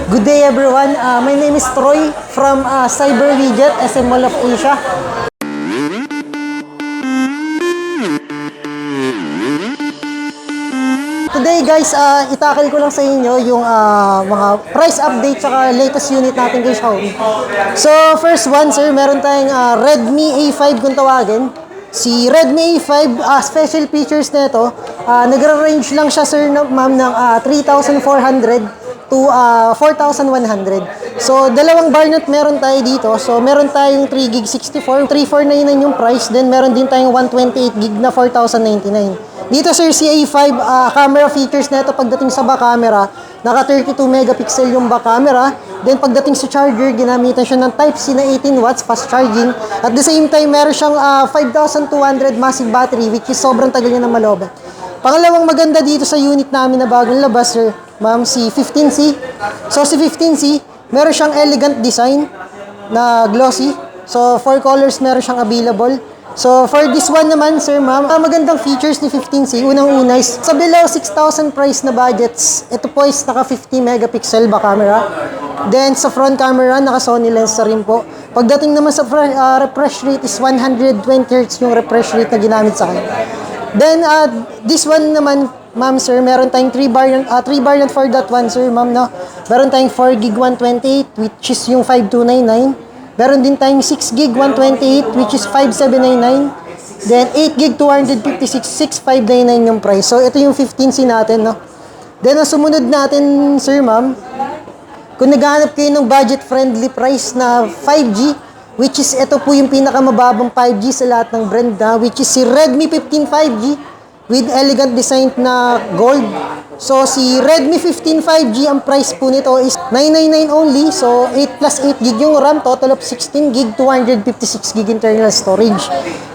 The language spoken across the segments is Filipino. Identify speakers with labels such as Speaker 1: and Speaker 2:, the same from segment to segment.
Speaker 1: Good day everyone. My name is Troy from Cyber Widget, SM Mall of Asia. Today guys, itakal ko lang sa inyo yung mga price update tsaka latest unit natin kay Xiaomi. So first one sir, meron tayong Redmi A5 kung tawagin. Si Redmi A5, special features nito, nagra-range lang siya sir ma'am ng 3,400 to 4,100. So, dalawang variant meron tayo dito. So, meron tayong 3 gig 64, 3,499 yung price. Then, meron din tayong 128 gig na 4,099. Dito, sir, si A5, camera features na ito pagdating sa back camera. Naka 32 megapixel yung back camera. Then, pagdating sa charger, ginamitan siya ng Type-C na 18 watts fast charging. At the same time, meron siyang 5,200 massive battery, which is sobrang tagal niya na malobat. Pangalawang maganda dito sa unit namin na bagong labas, sir, ma'am, si 15C. So, si 15C, meron siyang elegant design na glossy. So, 4 colors meron siyang available. So, for this one naman, sir, ma'am, magandang features ni 15C. Unang-una is, sa below 6,000 price na budgets, ito po is naka 50 megapixel back camera. Then, sa front camera, naka Sony lens na rin po. Pagdating naman sa refresh rate is 120 Hz yung refresh rate na ginamit sa akin. Then, this one naman, ma'am, sir, meron tayong 3 variant for that one, sir, ma'am, no? Meron tayong 4 gig 128, which is yung 5299. Meron din tayong 6 gig 128, which is 5799. Then, 8 gig 256, 6599 yung price. So, ito yung 15C natin, no? Then, ang sumunod natin, sir, ma'am, kung naghahanap kayo ng budget-friendly price na 5G, which is ito po yung pinakamababang 5G sa lahat ng brand na, which is si Redmi 15 5G with elegant design na gold. So, si Redmi 15 5G, ang price po nito is 999 only. So, 8 plus 8 gig yung RAM, total of 16 gig, 256 gig internal storage.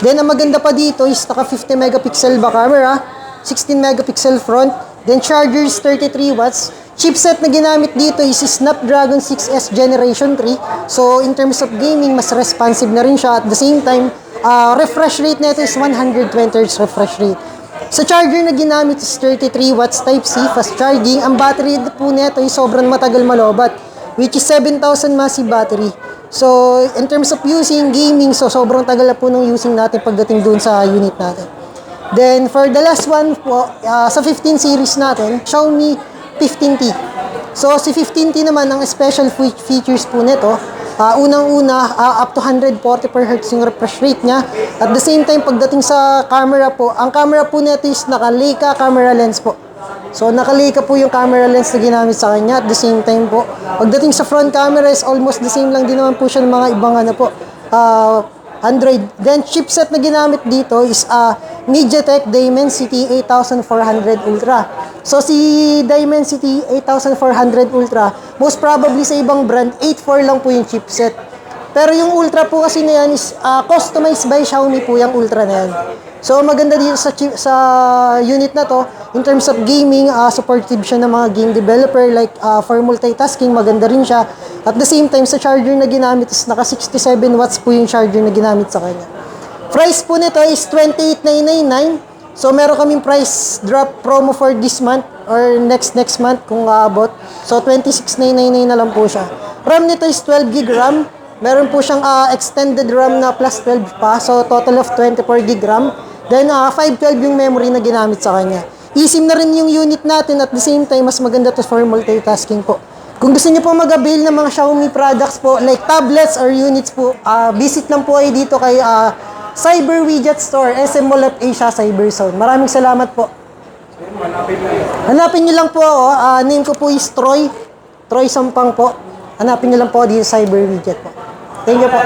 Speaker 1: Then, ang maganda pa dito is naka 50 megapixel back camera, 16 megapixel front, then charger is 33 watts. Chipset na ginamit dito is Snapdragon 6S Generation 3. So, in terms of gaming, mas responsive na rin siya. At the same time, refresh rate nito is 120 Hz refresh rate. Sa charger na ginamit is 33 watts Type-C fast charging. Ang battery po nito ay sobrang matagal malobat, which is 7,000 massive battery. So, in terms of using gaming, so sobrang tagal na po nung using natin pagdating dun sa unit natin. Then, for the last one po, sa 15 series natin, Xiaomi 15T. So, si 15T naman, ang special features po nito, unang-una, up to 140 per Hz yung refresh rate niya. At the same time, pagdating sa camera po, ang camera po nito is naka-Leica camera lens po. So, naka-Leica po yung camera lens na ginamit sa kanya. At the same time po, pagdating sa front camera is almost the same lang din naman po siya ng mga ibang ano po, Android. Then, chipset na ginamit dito is MediaTek Dimensity 8400 Ultra. So, si Dimensity 8400 Ultra, most probably sa ibang brand, 8.4 lang po yung chipset. Pero yung Ultra po kasi na yan is customized by Xiaomi po yung Ultra na yan. So, maganda dito sa unit na to, in terms of gaming, supportive siya ng mga game developer, like for multitasking, maganda rin siya. At the same time, sa charger na ginamit is naka 67 watts po yung charger na ginamit sa kanya. Price po nito is 28,999. So, meron kaming price drop promo for this month or next month kung aabot. So, 26,999 na lang po siya. RAM nito is 12 gig RAM. Meron po siyang extended RAM na plus 12 pa. So, total of 24 gig RAM. Then, 512 yung memory na ginamit sa kanya. eSIM na rin yung unit natin at the same time, mas maganda to for multitasking po. Kung gusto niyo po mag-avail ng mga Xiaomi products po, like tablets or units po, visit lang po kayo dito kay Cyber Widget Store, SM Mall of Asia, Cyberzone. Maraming salamat po. Hanapin niyo lang po ako. Name ko po is Troy Sampang po. Hanapin niyo lang po dito sa Cyber Widget po. Thank you po.